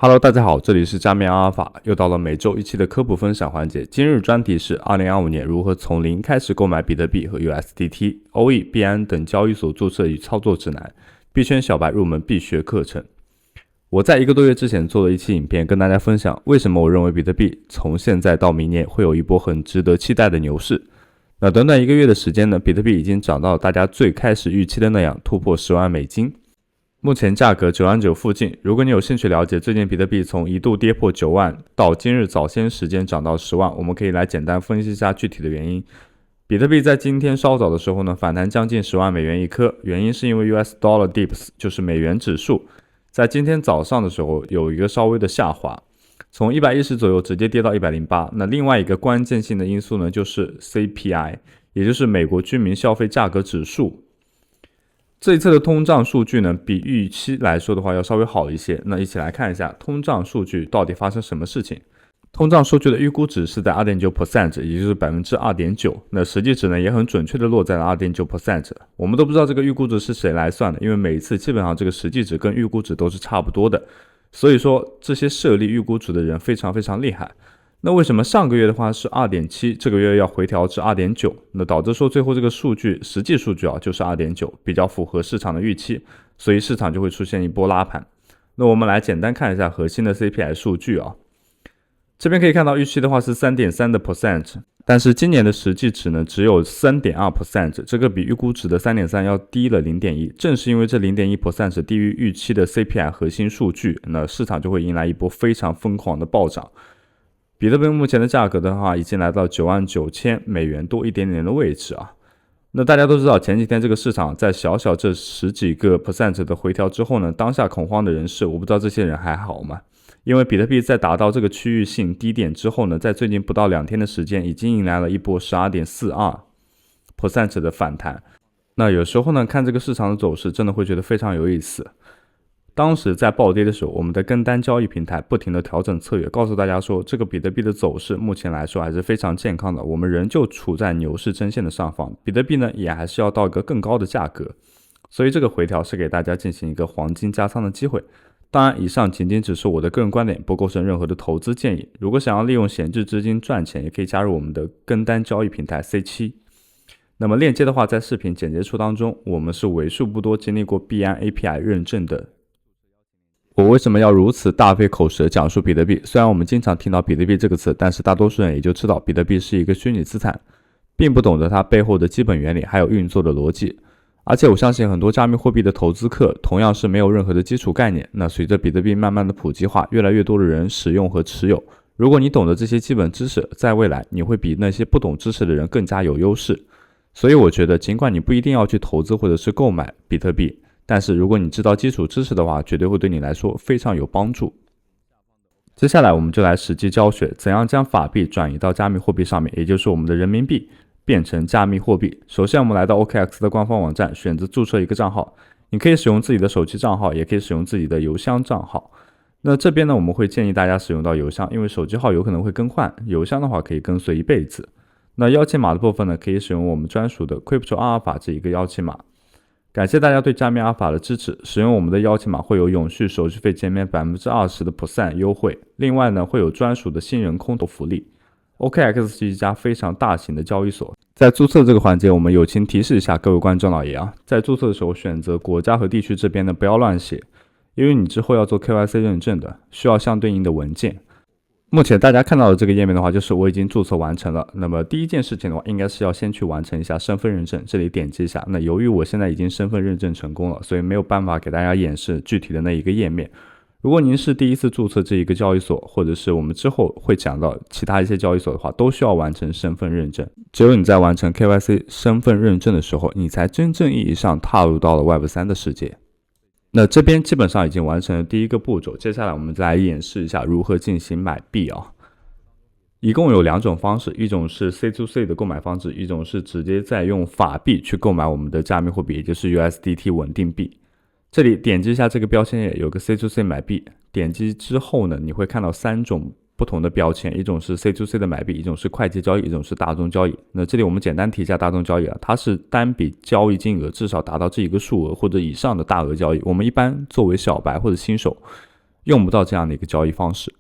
Hello，大家好，这里是加密阿尔法，又到了每周一期的科普分享环节。今日专题是2025年如何从零开始购买比特币和 USDT、OE、币安等交易所注册与操作指南，币圈小白入门必学课程。我在1个多月之前做了一期影片，跟大家分享为什么我认为比特币从现在到明年会有一波很值得期待的牛市。那短短1个月的时间呢，比特币已经涨到大家最开始预期的那样，突破10万美金。目前价格9万9附近，如果你有兴趣了解最近比特币从一度跌破9万到今日早些时间涨到10万，我们可以来简单分析一下具体的原因。比特币在今天稍早的时候呢，反弹将近10万美元一颗，原因是因为 US Dollar Dips 就是美元指数，在今天早上的时候有一个稍微的下滑，从110左右直接跌到108。那另外一个关键性的因素呢，就是 CPI， 也就是美国居民消费价格指数。这一次的通胀数据呢，比预期来说的话要稍微好一些。那一起来看一下通胀数据到底发生什么事情。通胀数据的预估值是在 2.9%， 也就是 2.9%。那实际值呢也很准确的落在了 2.9%。我们都不知道这个预估值是谁来算的，因为每一次基本上这个实际值跟预估值都是差不多的。所以说这些设立预估值的人非常非常厉害。那为什么上个月的话是 2.7， 这个月要回调至 2.9， 那导致说最后这个数据实际数据就是 2.9， 比较符合市场的预期，所以市场就会出现一波拉盘。那我们来简单看一下核心的 CPI 数据这边可以看到预期的话是 3.3%， 但是今年的实际值呢只有 3.2%， 这个比预估值的 3.3 要低了 0.1， 正是因为这 0.1% 低于预期的 CPI 核心数据，那市场就会迎来一波非常疯狂的暴涨。比特币目前的价格的话已经来到99000美元多一点点的位置那大家都知道前几天这个市场在小小这10几个 % 的回调之后呢，当下恐慌的人士，我不知道这些人还好吗？因为比特币在达到这个区域性低点之后呢，在最近不到2天的时间已经迎来了一波 12.42% 的反弹。那有时候呢，看这个市场的走势真的会觉得非常有意思。当时在暴跌的时候，我们的跟单交易平台不停的调整策略，告诉大家说这个比特币的走势目前来说还是非常健康的，我们仍旧处在牛市真线的上方，比特币呢也还是要到一个更高的价格，所以这个回调是给大家进行一个黄金加仓的机会。当然以上仅仅只是我的个人观点，不构成任何的投资建议，如果想要利用闲置资金赚钱，也可以加入我们的跟单交易平台 C7。那么链接的话在视频简介处当中，我们是为数不多经历过币安 API 认证的。我为什么要如此大费口舌讲述比特币？虽然我们经常听到比特币这个词，但是大多数人也就知道比特币是一个虚拟资产，并不懂得它背后的基本原理还有运作的逻辑。而且我相信很多加密货币的投资课同样是没有任何的基础概念。那随着比特币慢慢的普及化，越来越多的人使用和持有，如果你懂得这些基本知识，在未来你会比那些不懂知识的人更加有优势。所以我觉得尽管你不一定要去投资或者是购买比特币，但是如果你知道基础知识的话，绝对会对你来说非常有帮助。接下来我们就来实际教学怎样将法币转移到加密货币上面，也就是我们的人民币变成加密货币。首先我们来到 OKX 的官方网站，选择注册一个账号，你可以使用自己的手机账号，也可以使用自己的邮箱账号。那这边呢，我们会建议大家使用到邮箱，因为手机号有可能会更换，邮箱的话可以跟随一辈子。那邀请码的部分呢，可以使用我们专属的 Crypto 阿尔法这一个邀请码。感谢大家对加密阿尔法的支持，使用我们的邀请码会有永续手续费减免 20% 的 % 优惠，另外呢会有专属的新人空投福利。OKX 是一家非常大型的交易所，在注册这个环节我们友情提示一下各位观众老爷在注册的时候选择国家和地区这边呢不要乱写，因为你之后要做 KYC 认证的，需要相对应的文件。目前大家看到的这个页面的话，就是我已经注册完成了。那么第一件事情的话，应该是要先去完成一下身份认证，这里点击一下。那由于我现在已经身份认证成功了，所以没有办法给大家演示具体的那一个页面。如果您是第一次注册这一个交易所，或者是我们之后会讲到其他一些交易所的话，都需要完成身份认证。只有你在完成 KYC 身份认证的时候，你才真正意义上踏入到了 Web3 的世界。那这边基本上已经完成了第一个步骤，接下来我们再来演示一下如何进行买币一共有2种方式，一种是 C2C 的购买方式，一种是直接在用法币去购买我们的加密货币，也就是 USDT 稳定币。这里点击一下这个标签页，有个 C2C 买币，点击之后呢，你会看到3种不同的标签，一种是 C2C 的买币，一种是会计交易，一种是大宗交易。那这里我们简单提一下大宗交易它是单笔交易金额至少达到这一个数额或者以上的大额交易。我们一般作为小白或者新手，用不到这样的一个交易方式，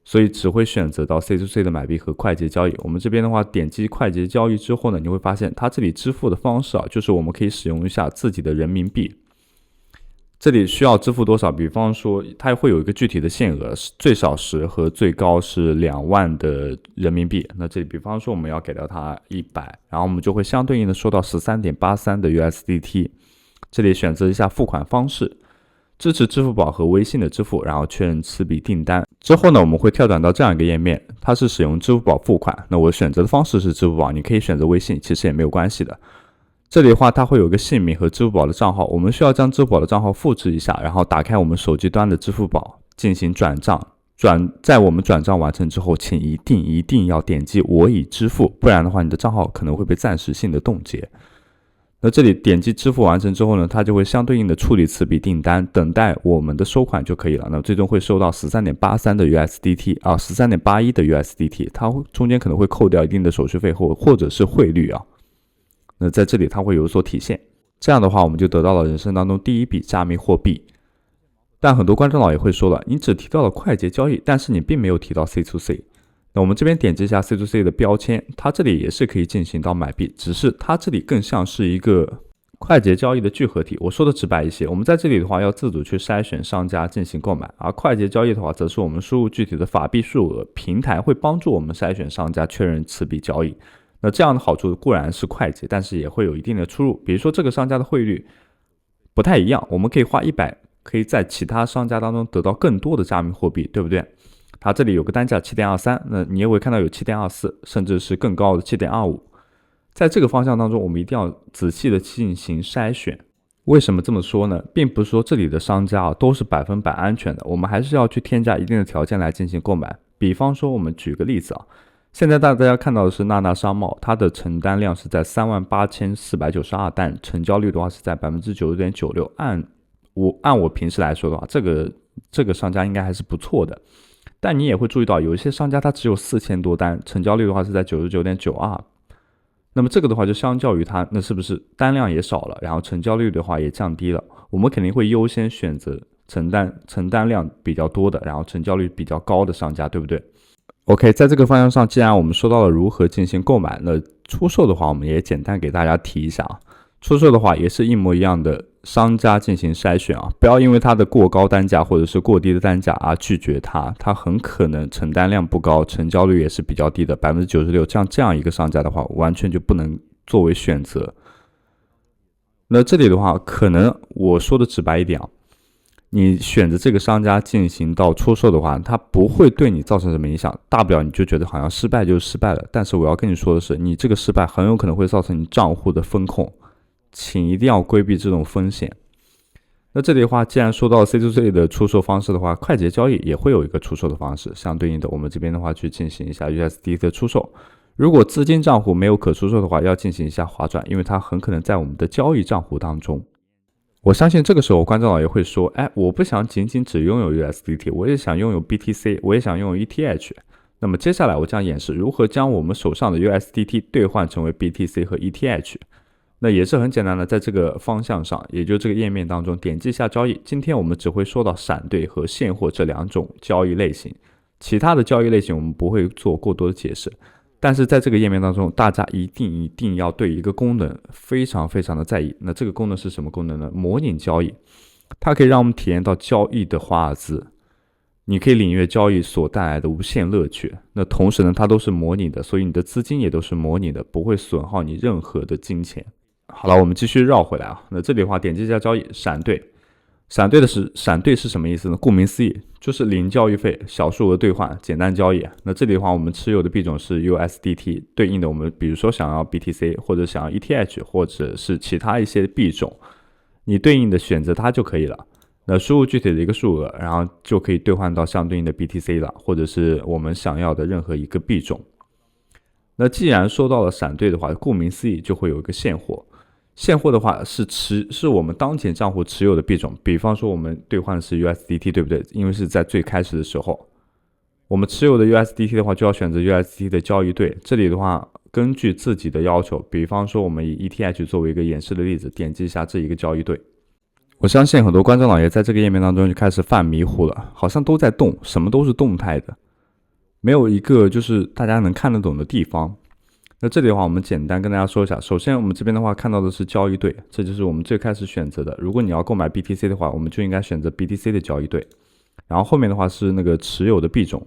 所以只会选择到 C2C 的买币和快捷交易。我们这边的话，点击快捷交易之后呢，你会发现它这里支付的方式就是我们可以使用一下自己的人民币。这里需要支付多少？比方说，它会有一个具体的限额，最少10和最高是2万的人民币。那这里，比方说我们要给到它100，然后我们就会相对应的收到 13.83 的 USDT。这里选择一下付款方式，支持支付宝和微信的支付，然后确认此笔订单。之后呢，我们会跳转到这样一个页面，它是使用支付宝付款。那我选择的方式是支付宝，你可以选择微信，其实也没有关系的。这里的话，它会有个姓名和支付宝的账号，我们需要将支付宝的账号复制一下，然后打开我们手机端的支付宝进行转账。在我们转账完成之后，请一定要点击我已支付，不然的话，你的账号可能会被暂时性的冻结。那这里点击支付完成之后呢，它就会相对应的处理此笔订单，等待我们的收款就可以了。那最终会收到 13.83 的 USDT 13.81 的 USDT， 它中间可能会扣掉一定的手续费或者是汇率那在这里它会有所体现。这样的话，我们就得到了人生当中第一笔加密货币。但很多观众老爷会说了，你只提到了快捷交易，但是你并没有提到 C2C。那我们这边点击一下 C2C 的标签，它这里也是可以进行到买币，只是它这里更像是一个快捷交易的聚合体。我说的直白一些，我们在这里的话要自主去筛选商家进行购买，而快捷交易的话，则是我们输入具体的法币数额，平台会帮助我们筛选商家，确认此笔交易。那这样的好处固然是快捷，但是也会有一定的出入。比如说这个商家的汇率不太一样，我们可以花100，可以在其他商家当中得到更多的加密货币，对不对？它这里有个单价 7.23， 那你也会看到有 7.24， 甚至是更高的 7.25。 在这个方向当中，我们一定要仔细的进行筛选。为什么这么说呢？并不是说这里的商家都是100%安全的，我们还是要去添加一定的条件来进行购买。比方说我们举个例子现在大家看到的是娜娜商贸，它的承单量是在38,492，但成交率的话是在 90.96%。按我平时来说的话，这个商家应该还是不错的。但你也会注意到，有一些商家它只有4000多单，成交率的话是在 99.92%。那么这个的话就相较于它，那是不是单量也少了，然后成交率的话也降低了？我们肯定会优先选择承单量比较多的，然后成交率比较高的商家，对不对？OK， 在这个方向上，既然我们说到了如何进行购买，那出售的话，我们也简单给大家提一下出售的话也是一模一样的，商家进行筛选不要因为它的过高单价或者是过低的单价而拒绝它，它很可能承单量不高，成交率也是比较低的 96%， 像这样一个商家的话，完全就不能作为选择。那这里的话，可能我说的直白一点你选择这个商家进行到出售的话，它不会对你造成什么影响，大不了你就觉得好像失败就是失败了。但是我要跟你说的是，你这个失败很有可能会造成你账户的风控，请一定要规避这种风险。那这里的话，既然说到 C2C 的出售方式的话，快捷交易也会有一个出售的方式，相对应的我们这边的话去进行一下 USDT 的出售。如果资金账户没有可出售的话，要进行一下划转，因为它很可能在我们的交易账户当中。我相信这个时候观众老爷会说，我不想仅仅只拥有 USDT， 我也想拥有 BTC， 我也想拥有 ETH。那么接下来我将演示如何将我们手上的 USDT 兑换成为 BTC 和 ETH。那也是很简单的，在这个方向上，也就这个页面当中点击一下交易。今天我们只会说到闪兑和现货这2种交易类型，其他的交易类型我们不会做过多的解释。但是在这个页面当中，大家一定要对一个功能非常的在意。那这个功能是什么功能呢？模拟交易，它可以让我们体验到交易的华尔兹，你可以领略交易所带来的无限乐趣。那同时呢，它都是模拟的，所以你的资金也都是模拟的，不会损耗你任何的金钱。好了，我们继续绕回来那这里的话，点击一下交易闪兑。闪兑是什么意思呢？顾名思义，就是零交易费，小数额兑换，简单交易。那这里的话，我们持有的币种是 USDT， 对应的我们比如说想要 BTC 或者想要 ETH 或者是其他一些币种，你对应的选择它就可以了。那输入具体的一个数额，然后就可以兑换到相对应的 BTC 了，或者是我们想要的任何一个币种。那既然说到了闪兑的话，顾名思义就会有一个现货。现货的话是我们当前账户持有的币种，比方说我们兑换的是 USDT， 对不对？因为是在最开始的时候，我们持有的 USDT 的话，就要选择 USDT 的交易对。这里的话，根据自己的要求，比方说我们以 ETH 作为一个演示的例子，点击一下这一个交易对。我相信很多观众老爷在这个页面当中就开始犯迷糊了，好像都在动，什么都是动态的，没有一个就是大家能看得懂的地方。那这里的话，我们简单跟大家说一下。首先，我们这边的话看到的是交易对，这就是我们最开始选择的。如果你要购买 BTC 的话，我们就应该选择 BTC 的交易对。然后后面的话是那个持有的币种，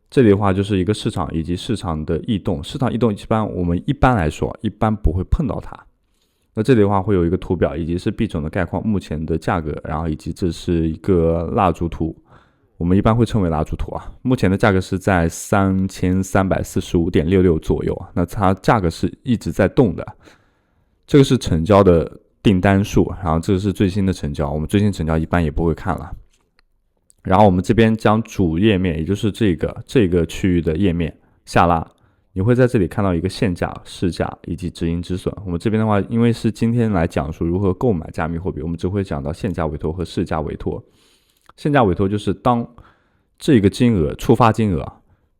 这里的话就是一个市场以及市场的异动。市场异动我们一般来说一般不会碰到它。那这里的话会有一个图表，以及是币种的概况，目前的价格，然后以及这是一个蜡烛图。我们一般会称为蜡烛图啊，目前的价格是在3345.66左右啊，那它价格是一直在动的。这个是成交的订单数，然后这个是最新的成交，我们最新成交一般也不会看了。然后我们这边将主页面，也就是这个区域的页面下拉，你会在这里看到一个限价、市价以及止盈止损。我们这边的话，因为是今天来讲述如何购买加密货币，我们只会讲到限价委托和市价委托。限价委托就是当这个金额触发金额，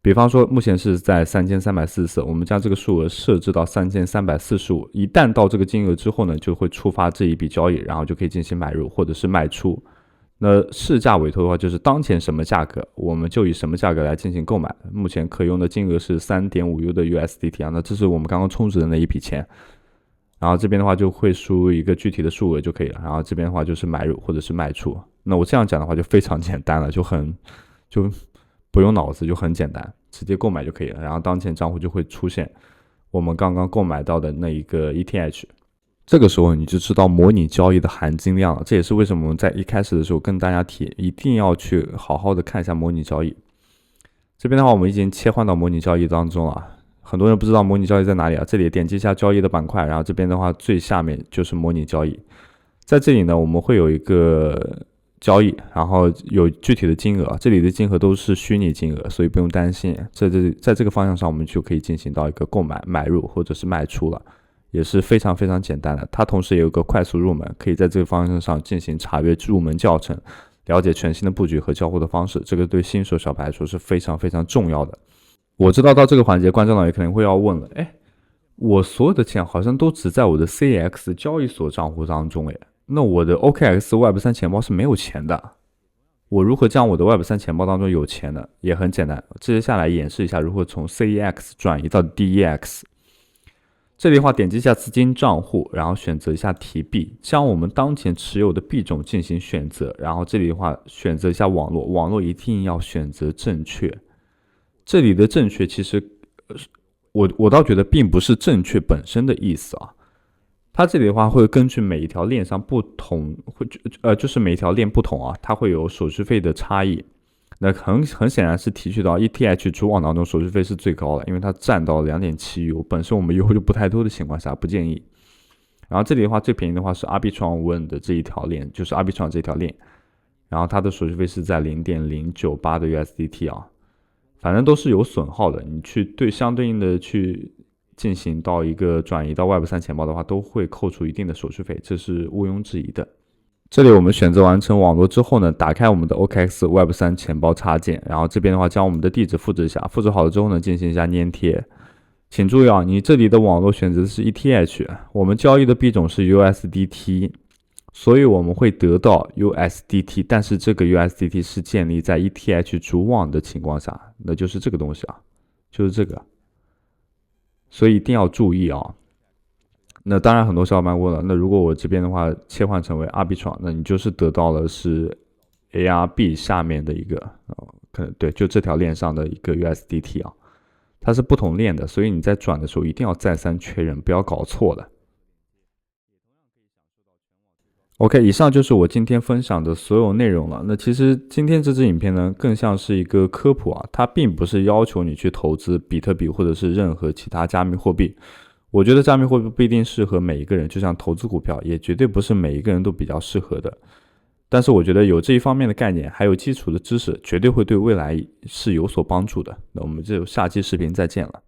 比方说目前是在3344，我们将这个数额设置到3345，一旦到这个金额之后呢，就会触发这一笔交易，然后就可以进行买入或者是卖出。那市价委托的话，就是当前什么价格，我们就以什么价格来进行购买。目前可用的金额是 3.5U 的 USDT 啊，那这是我们刚刚充值的那一笔钱。然后这边的话就会输入一个具体的数额就可以了，然后这边的话就是买入或者是卖出。那我这样讲的话就非常简单了，就不用脑子，就很简单，直接购买就可以了。然后当前账户就会出现我们刚刚购买到的那一个 ETH， 这个时候你就知道模拟交易的含金量了。这也是为什么我们在一开始的时候跟大家提，一定要去好好的看一下模拟交易。这边的话我们已经切换到模拟交易当中了。很多人不知道模拟交易在哪里啊？这里点击一下交易的板块，然后这边的话最下面就是模拟交易。在这里呢，我们会有一个交易，然后有具体的金额，这里的金额都是虚拟金额，所以不用担心。在这个方向上，我们就可以进行到一个购买、买入或者是卖出了，也是非常非常简单的。它同时也有一个快速入门，可以在这个方向上进行查阅入门教程，了解全新的布局和交互的方式。这个对新手小白来说是非常非常重要的。我知道到这个环节，观众老爷可能会要问了，我所有的钱好像都只在我的 CEX 交易所账户当中，那我的 OKX Web3 钱包是没有钱的，我如何将我的 Web3 钱包当中有钱呢？也很简单，接下来演示一下如何从 CEX 转移到 DEX。这里的话点击一下资金账户，然后选择一下提币，将我们当前持有的币种进行选择，然后这里的话选择一下网络，网络一定要选择正确。这里的正确其实我倒觉得并不是正确本身的意思啊，它这里的话会根据每一条链上不同，就是每一条链不同啊，它会有手续费的差异。那很显然是提取到 ETH 主网当中手续费是最高的，因为它占到 2.7U， 本身我们优就不太多的情况下不建议。然后这里的话最便宜的话是 Arbitrum One 的这一条链，就是 Arbitrum 这条链，然后它的手续费是在 0.098 的 USDT 啊。反正都是有损耗的，你去相对应的去进行到一个转移到 Web3 钱包的话，都会扣除一定的手续费，这是毋庸置疑的。这里我们选择完成网络之后呢，打开我们的 OKX Web3 钱包插件，然后这边的话将我们的地址复制一下，复制好了之后呢，进行一下粘贴。请注意啊，你这里的网络选择的是 ETH， 我们交易的币种是 USDT。所以我们会得到 USDT， 但是这个 USDT 是建立在 ETH 主网的情况下，那就是这个东西啊，就是这个，所以一定要注意啊。那当然很多小伙伴问了，那如果我这边的话切换成为 Arbitrum， 那你就是得到的是 ARB 下面的一个可能对，就这条链上的一个 USDT 啊，它是不同链的，所以你在转的时候一定要再三确认，不要搞错了。OK， 以上就是我今天分享的所有内容了。那其实今天这支影片呢，更像是一个科普啊，它并不是要求你去投资比特币或者是任何其他加密货币。我觉得加密货币不一定适合每一个人，就像投资股票，也绝对不是每一个人都比较适合的。但是我觉得有这一方面的概念，还有基础的知识，绝对会对未来是有所帮助的。那我们就下期视频再见了。